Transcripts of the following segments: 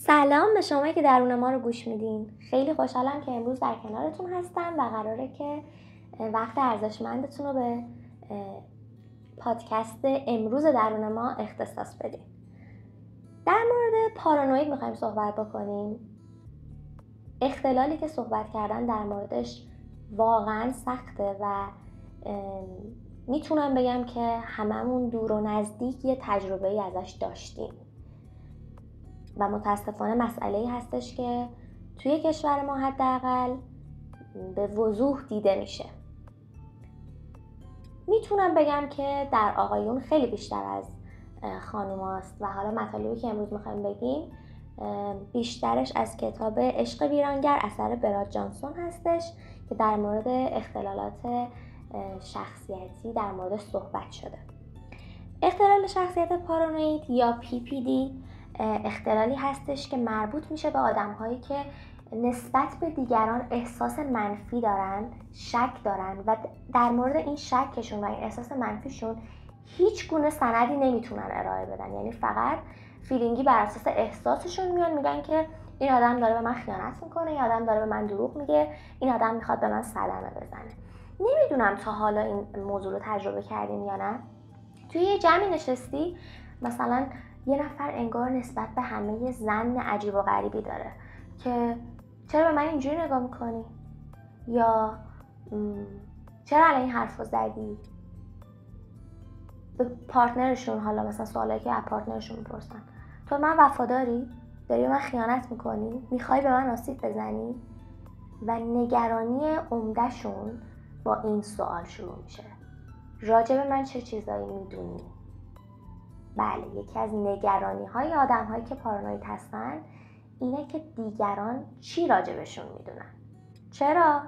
سلام به شما که درون ما رو گوش میدین. خیلی خوشحالم که امروز در کنارتون هستم و قراره که وقت ارزشمندتون رو به پادکست امروز درون ما اختصاص بدیم. در مورد پارانوید میخوایم صحبت بکنیم. اختلالی که صحبت کردن در موردش واقعا سخته و میتونم بگم که هممون دور و نزدیک یه تجربه‌ای ازش داشتیم و متاسفانه مسئله‌ای هستش که توی کشور ما حداقل به وضوح دیده میشه. میتونم بگم که در آقایون خیلی بیشتر از خانوماست و حالا مطالبی که امروز میخوایم بگیم بیشترش از کتاب عشق ویرانگر اثر براد جانسون هستش که در مورد اختلالات شخصیتی در مورد صحبت شده. اختلال شخصیت پارانوید یا PPD اختلالی هستش که مربوط میشه به آدم‌هایی که نسبت به دیگران احساس منفی دارن، شک دارن و در مورد این شکشون و این احساس منفیشون هیچ گونه سندی نمیتونن ارائه بدن. یعنی فقط فیلینگی بر اساس احساسشون میان میگن که این آدم داره به من خیانت میکنه، این آدم داره به من دروغ میگه، این آدم میخواد به من صدمه بزنه. نمیدونم تا حالا این موضوع رو تجربه کردین یا نه. توی یه جمعی نشستی، مثلا یه نفر انگار نسبت به همه یه ظن عجیب و غریبی داره که چرا به من اینجوری نگاه میکنی؟ یا چرا الان این حرف رو زدی؟ به پارتنرشون حالا مثلا سوالایی که از پارتنرشون میپرسن، تو من وفاداری؟ داری به من خیانت میکنی؟ میخوای به من آسیب بزنی؟ و نگرانی عمده‌شون با این سوال شروع میشه: راجع به من چه چیزایی میدونی؟ بله، یکی از نگرانی‌های آدم‌هایی که پارانوید هستن اینه که دیگران چی راجبشون میدونن. چرا؟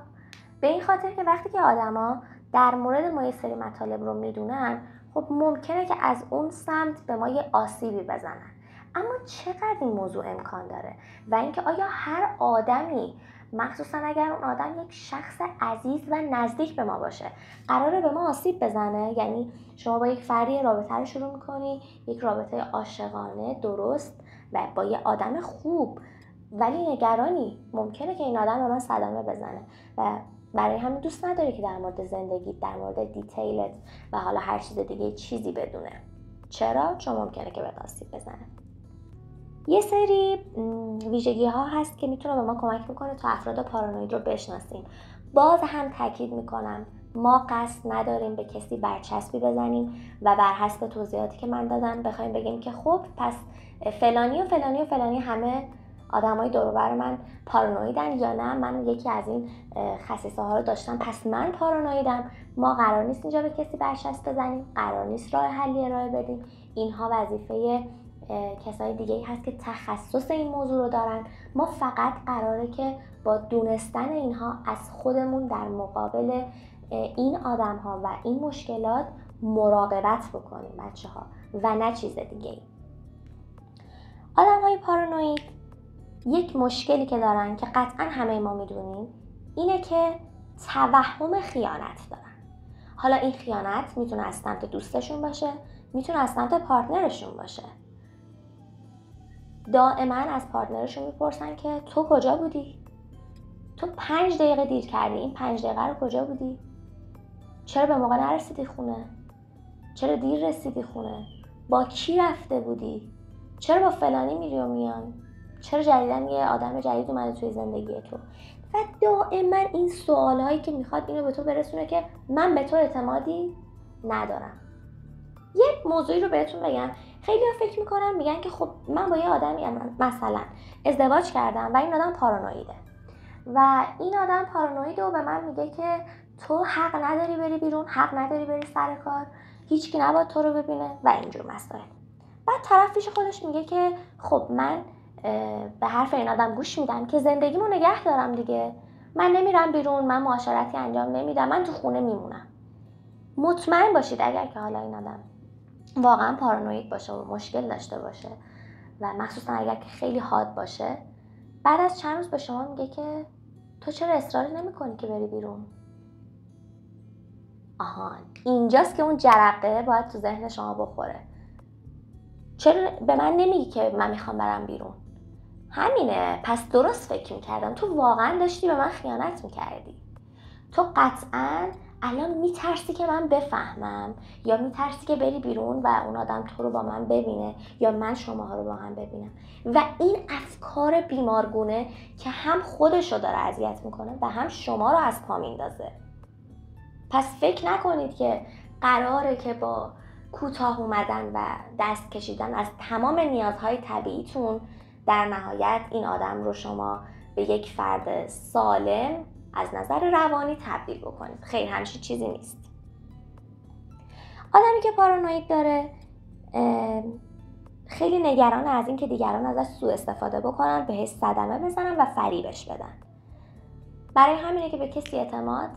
به این خاطر که وقتی که آدما در مورد ما یه سری مطالب رو میدونن، خب ممکنه که از اون سمت به ما یه آسیبی بزنن. اما چقدر این موضوع امکان داره و اینکه آیا هر آدمی، مخصوصا اگر اون آدم یک شخص عزیز و نزدیک به ما باشه، قراره به ما آسیب بزنه؟ یعنی شما با یک فردی رابطه رو شروع میکنی، یک رابطه عاشقانه درست و با یه آدم خوب، ولی نگرانی ممکنه که این آدم به من صدمه بزنه و برای همین دوست نداری که در مورد زندگی، در مورد دیتیلت و حالا هر چیز دیگه چیزی بدونه. چرا؟ چون ممکنه که به آسیب بزنه. یه سری ویژگی ها هست که میتونه به ما کمک بکنه تا افراد پارانوید رو بشناسیم. باز هم تاکید میکنم ما قصد نداریم به کسی برچسبی بزنیم و بر حسب توضیحاتی که من دادم بخوایم بگیم که خب پس فلانی و فلانی و فلانی همه آدمای دور و بر من پارانویدن، یا نه من یکی از این خصیصه ها رو داشتم پس من پارانویدم. ما قرار نیست اینجا به کسی برچسب بزنیم، قرار نیست راه حلی ارائه بدیم. اینها وظیفه کسای دیگه‌ای هست که تخصص این موضوع رو دارن. ما فقط قراره که با دونستن اینها از خودمون در مقابل این آدم‌ها و این مشکلات مراقبت بکنیم بچه‌ها و نه چیز دیگه‌ای. آدم‌های پارانوید یک مشکلی که دارن که قطعاً همه ما میدونیم اینه که توهم خیانت دارن. حالا این خیانت میتونه از سمت دوستشون باشه، میتونه از سمت پارتنرشون باشه. دائما از پارتنرشون میپرسن که تو کجا بودی؟ تو 5 دقیقه دیر کردی، این 5 دقیقه رو کجا بودی؟ چرا به موقع نرسیدی خونه؟ چرا دیر رسیدی خونه؟ با کی رفته بودی؟ چرا با فلانی میری و میای؟ چرا جدیدن یه آدم جدید اومده توی زندگی تو؟ و دائما این سوالهایی که میخواد اینو به تو برسونه که من به تو اعتمادی ندارم. یه موضوعی رو بهتون بگم، خیلی ها فکر میکنن میگن که خب من با یه آدمی مثلا ازدواج کردم و این آدم پارانویده و این آدم پارانویده و به من میگه که تو حق نداری بری بیرون، حق نداری بری سر کار، هیچکی نباید تو رو ببینه و اینجور مسائل. بعد طرف پیش خودش میگه که خب من به حرف این آدم گوش میدم که زندگیمو نگه دارم دیگه، من نمیرم بیرون، من معاشرتی انجام نمیدم، من تو خونه میمونم. مطمئن باشید اگر که حالا این آدم واقعا پارانوید باشه و مشکل داشته باشه و مخصوصا اگر که خیلی حاد باشه، بعد از چند روز به شما میگه که تو چرا اصرار نمی‌کنی که بری بیرون؟ آهان، اینجاست که اون جرقه باید تو ذهن شما بخوره. چرا به من نمیگی که من میخوام برم بیرون؟ همینه. پس درست فکر میکردم. تو واقعا داشتی به من خیانت میکردی. تو قطعاً الان میترسی که من بفهمم، یا میترسی که بری بیرون و اون آدم تو رو با من ببینه، یا من شماها رو با هم ببینم. و این افکار بیمارگونه که هم خودش رو داره اذیت میکنه و هم شما رو از پا میندازه. پس فکر نکنید که قراره که با کوتاه اومدن و دست کشیدن از تمام نیازهای طبیعیتون در نهایت این آدم رو شما به یک فرد سالم از نظر روانی تبدیل بکنید. خیر، همچین چیزی نیست. آدمی که پارانوید داره خیلی نگران از این که دیگران ازش سوء استفاده بکنن، بهش صدمه بزنن و فریبش بدن. برای همینه که به کسی اعتماد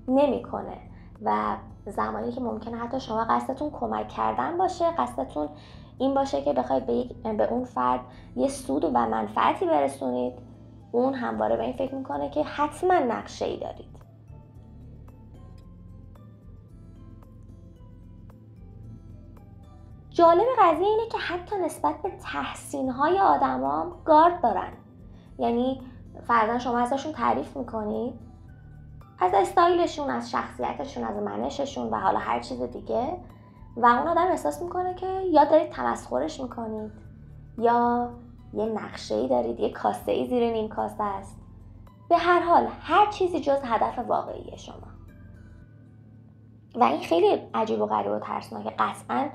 نمیکنه و زمانی که ممکنه حتی شما قصدتون کمک کردن باشه، قصدتون این باشه که بخواید به اون فرد یه سود و منفعتی برسونید، اون همواره به این فکر میکنه که حتما نقشه‌ای دارید. جالب قضیه اینه که حتی نسبت به تحسین‌های آدمام گارد دارن. یعنی فرضاً شما ازشون تعریف میکنید، از استایلشون، از شخصیتشون، از منششون و حالا هر چیز دیگه، و اون آدم احساس میکنه که یا دارید تمسخرش میکنید یا یه نقشه‌ای دارید، یه کاسه‌ای زیر نیم کاسه است. به هر حال هر چیزی جز هدف واقعی شما. و این خیلی عجیب و غریب و ترسناکه. قطعاً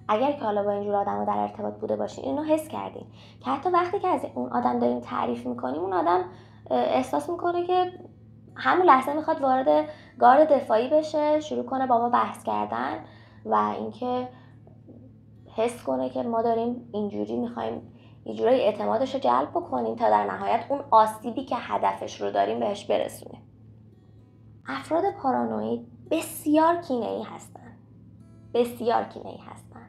اگر که حالا با اینجور آدم در ارتباط بوده باشین، اینو حس کردین که حتی وقتی که از اون آدم دارین تعریف میکنیم، اون آدم احساس میکنه که همون لحظه میخواد وارد گارد دفاعی بشه، شروع کنه با ما بحث کردن و اینکه حس کنه که ما داریم اینجوری میخوایم یه جورایی اعتمادش رو جلب بکنیم تا در نهایت اون آسیبی که هدفش رو داریم بهش برسونیم. افراد پارانوید بسیار کینه‌ای هستن. بسیار کینه‌ای هستن.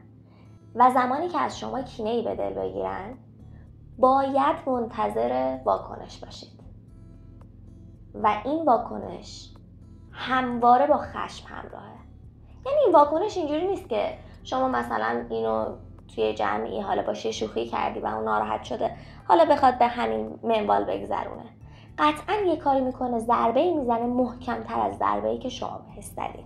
و زمانی که از شما کینه‌ای به دل بگیرن، باید منتظر واکنش باشید. و این واکنش همواره با خشم همراهه. یعنی این واکنش اینجوری نیست که شما مثلا اینو توی جمعی حالا باشه شوخی کردی و اون ناراحت شده، حالا بخواد به همین منوال بگذرونه. قطعاً یه کاری میکنه، ضربه‌ای میزنه محکم‌تر از ضربه‌ای که شما حس کردین.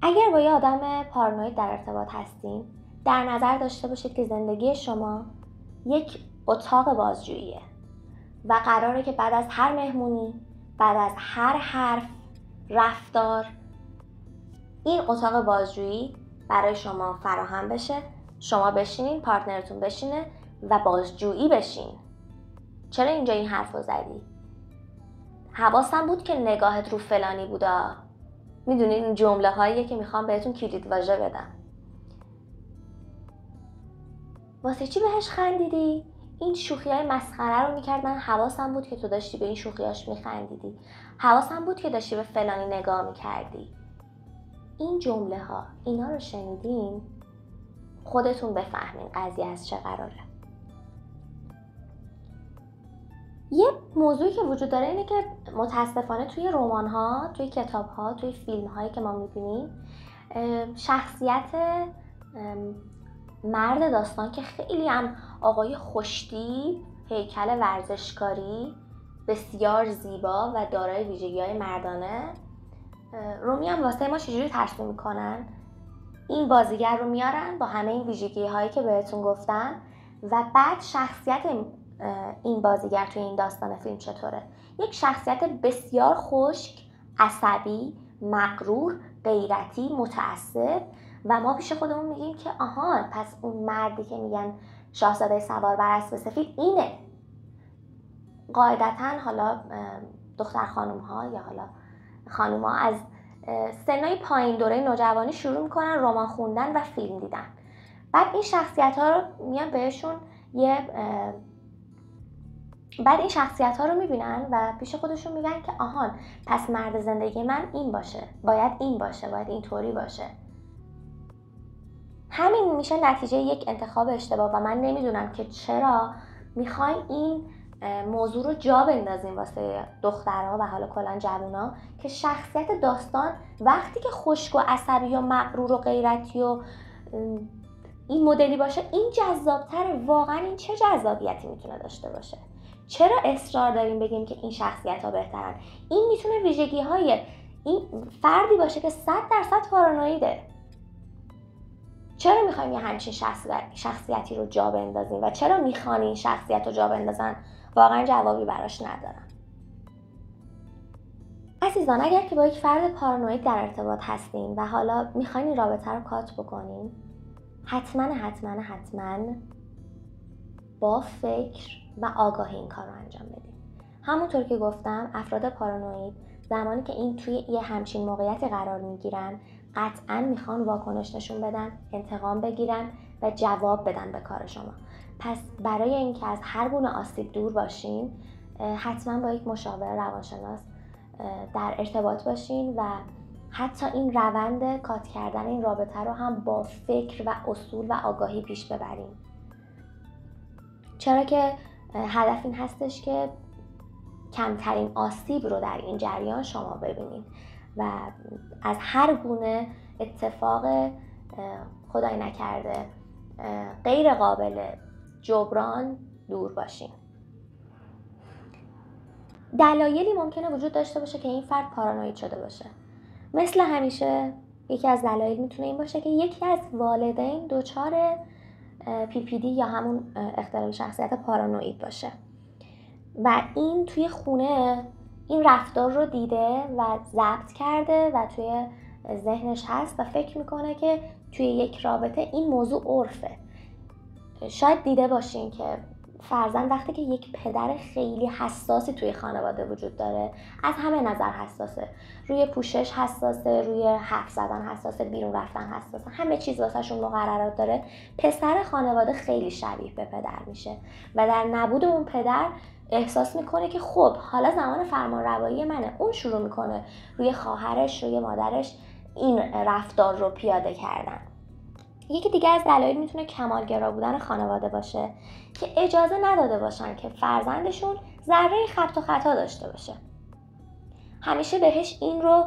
اگر با یه آدم پارانوید در ارتباط هستین، در نظر داشته باشید که زندگی شما یک اتاق بازجوییه و قراره که بعد از هر مهمونی، بعد از هر حرف، رفتار، این اتاق بازجویی برای شما فراهم بشه، شما بشینین، پارتنرتون بشینه و بازجویی بشین. چرا اینجا این حرف رو زدی؟ حواسم بود که نگاهت رو فلانی بودا. میدونین این جمله هاییه که میخوام بهتون کلید واژه بدم. واسه چی بهش خندیدی؟ این شوخیای مسخره رو میکرد، من حواسم بود که تو داشتی به این شوخیاش میخندیدی. حواسم بود که داشتی به فلانی نگاه میکردی. این جمله ها، اینا رو شنیدین، خودتون بفهمین قضیه از چه قراره. یه موضوعی که وجود داره اینه که متاسفانه توی رمان ها، توی کتاب ها، توی فیلم هایی که ما میبینیم، شخصیت مرد داستان که خیلی هم آقای خوش‌تیپ، هیکل ورزشکاری، بسیار زیبا و دارای ویژگی‌های مردانه رو میان واسه ما چجوری ترسیم میکنن. این بازیگر رو میارن با همه این ویژگی‌هایی که بهتون گفتم و بعد شخصیت این بازیگر توی این داستان فیلم چطوره؟ یک شخصیت بسیار خشک، عصبی، مغرور، غیرتی، متعصب و ما پیش خودمون میگیم که آها، پس اون مردی که میگن شاهزاده سوار بر اسب سفید اینه. قاعدتاً حالا دختر خانم ها یا حالا خانم ها از سنای پایین دوره نوجوانی شروع میکنن رمان خوندن و فیلم دیدن. بعد این شخصیت ها رو میان بهشون بعد این شخصیت ها رو میبینن و پیش خودشون میگن که آهان، پس مرد زندگی من این باشه، باید این باشه، باید اینطوری باشه. همین میشه نتیجه یک انتخاب اشتباه و من نمیدونم که چرا میخوایم این موضوع رو جا بندازیم واسه دخترها و حالا کلا جوونا که شخصیت داستان وقتی که خشک و عصبی و مغرور و غیرتی و این مدلی باشه این جذابتره. واقعا این چه جذابیتی میتونه داشته باشه؟ چرا اصرار داریم بگیم که این شخصیت ها بهترن؟ این میتونه ویژگی های این فردی باشه که 100% پارانویده. چرا میخوایم یه همچین شخصیتی رو جا بندازیم و چرا میخوان این شخصیت رو جا بندازن؟ واقعا جوابی براش ندارم. عزیزان، اگر که با یک فرد پارانوید در ارتباط هستین و حالا میخواین این رابطه رو کات بکنین، حتما با فکر و آگاهی این کار رو انجام بدین. همونطور که گفتم، افراد پارانوید زمانی که این توی یه همچین موقعیتی قرار میگیرن قطعا میخوان واکنش نشون بدن، انتقام بگیرن و جواب بدن به کار شما. پس برای اینکه از هر گونه آسیب دور باشین، حتما با یک مشاور روانشناس در ارتباط باشین و حتی این روند کات کردن این رابطه رو هم با فکر و اصول و آگاهی پیش ببرین. چرا که هدف این هستش که کمترین آسیب رو در این جریان شما ببینید و از هر گونه اتفاق خدای نکرده غیر قابل جبران دور باشین. دلایلی ممکنه وجود داشته باشه که این فرد پارانوید شده باشه. مثل همیشه یکی از دلایل میتونه این باشه که یکی از والدین دچار PPD یا همون اختلال شخصیت پارانوید باشه و این توی خونه این رفتار رو دیده و ضبط کرده و توی ذهنش هست و فکر میکنه که توی یک رابطه این موضوع عرفه. شاید دیده باشین که فرضاً وقتی که یک پدر خیلی حساسی توی خانواده وجود داره، از همه نظر حساسه، روی پوشش حساسه، روی حرف زدن حساسه، بیرون رفتن حساسه، همه چیز واسهشون مقررات داره، پسر خانواده خیلی شبیه به پدر میشه و در نبود اون پدر احساس میکنه که خب حالا زمان فرمانروایی منه. اون شروع میکنه روی خواهرش، روی مادرش این رفتار رو پیاده کردن. یکی دیگه از دلایل میتونه کمالگرا بودن خانواده باشه که اجازه نداده باشن که فرزندشون ذره خبط و خطا داشته باشه. همیشه بهش این رو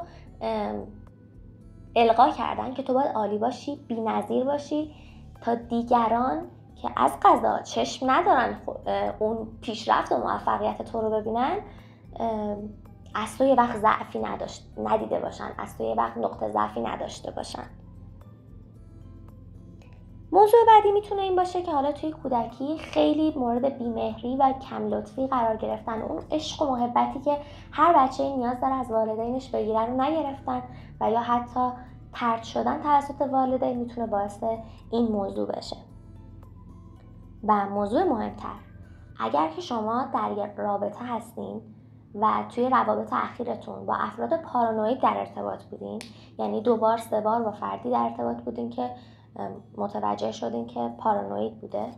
القا کردن که تو باید عالی باشی، بی‌نظیر باشی تا دیگران که از قضا چشم ندارن اون پیشرفت و موفقیت تو رو ببینن از تو یه وقت ضعفی ندیده باشن، از تو یه وقت نقطه ضعفی نداشته باشن. موضوع بعدی میتونه این باشه که حالا توی کودکی خیلی مورد بیمهری و کم لطفی قرار گرفتن. اون عشق و محبتی که هر بچه نیاز داره از والدینش بگیره رو نگرفتن و یا حتی طرد شدن توسط والدین میتونه باعث این موضوع بشه. و موضوع مهمتر، اگر که شما در یک رابطه هستین و توی روابط اخیرتون با افراد پارانوید در ارتباط بودین، یعنی 2 بار 3 بار با فردی در ارتباط بودین که متوجه شدین که پارانوید بوده،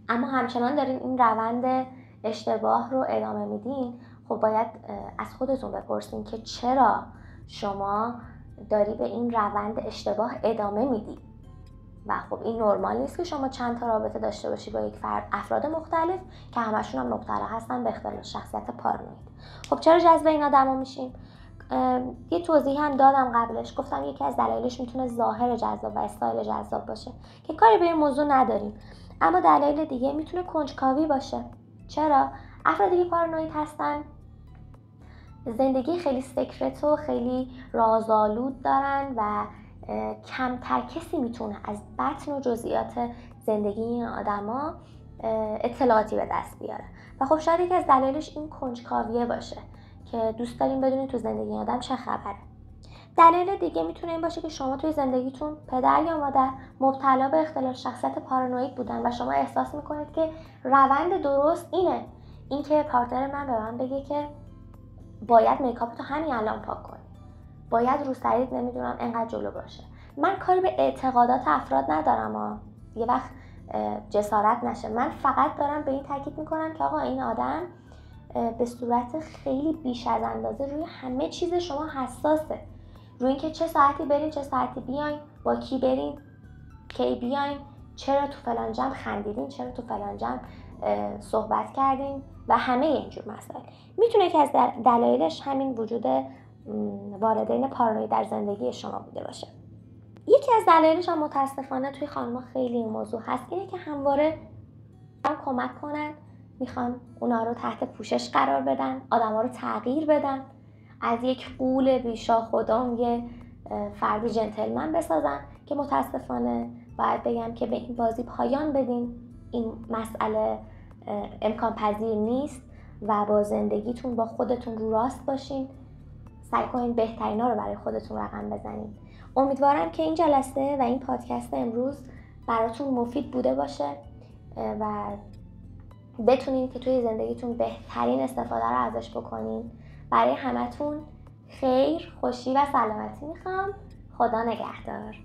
اما همچنان دارین این روند اشتباه رو ادامه میدین، خب باید از خودتون بپرسین که چرا شما داری به این روند اشتباه ادامه میدی. و خب این نرمال نیست که شما چند تا رابطه داشته باشی با یک افراد مختلف که همشون هم مبتلا هستن به اختلال شخصیت پارانوید. خب چرا جذب این آدما میشیم؟ یه توضیح هم دادم قبلش، گفتم یکی از دلایلش میتونه ظاهر جذاب و استایل جذاب باشه که کاری به این موضوع نداریم، اما دلیل دیگه میتونه کنجکاوی باشه. چرا؟ افرادی که پارانوید هستن زندگی خیلی سکرت و خیلی رازآلود دارن و کمتر کسی میتونه از بطن و جزئیات زندگی این آدما اطلاعاتی به دست بیاره و خب شاید یکی از دلایلش این کنجکاویه باشه که دوست داریم بدونید تو زندگی این آدم چه خبره. دلیل دیگه میتونه این باشه که شما توی زندگیتون پدر یا مادر مبتلا به اختلال شخصیت پارانوید بودن و شما احساس میکنید که روند درست اینه، این که پارتنر من به من بگه که باید میکاپتو همین الان پاک کنی، باید رو سرید نمیدونم انقدر جلو باشه. من کاری به اعتقادات افراد ندارم یه وقت جسارت نشه، من فقط دارم به این تاکید میکنم که آقا این آدم به صورت خیلی بیش از اندازه روی همه چیز شما حساسه، روی اینکه چه ساعتی برین، چه ساعتی بیاین، با کی برین، کی بیاین، چرا تو فلان جمع خندیدین، چرا تو فلان جمع صحبت کردین و همه اینجور مسائل. میتونه که از دلایلش همین وجود والدین پارانوید در زندگی شما بوده باشه. یکی از دلایلش هم متاسفانه توی خانم‌ها خیلی این موضوع هست، اینه که همواره کمک کنن، میخوان اونا رو تحت پوشش قرار بدن، آدم‌ها رو تغییر بدن، از یک غول بیشا خودم یه فرد جنتلمن بسازن که متاسفانه باید بگم که به این بازی پایان بدین. این مسئله امکان پذیر نیست و با زندگیتون با خودتون رو راست باشین، سعی کنین بهترینا رو برای خودتون رقم بزنین. امیدوارم که این جلسه و این پادکست امروز براتون مفید بوده باشه و بتونین که توی زندگیتون بهترین استفاده رو ازش بکنین. برای همتون خیر، خوشی و سلامتی میخوام. خدا نگهدار.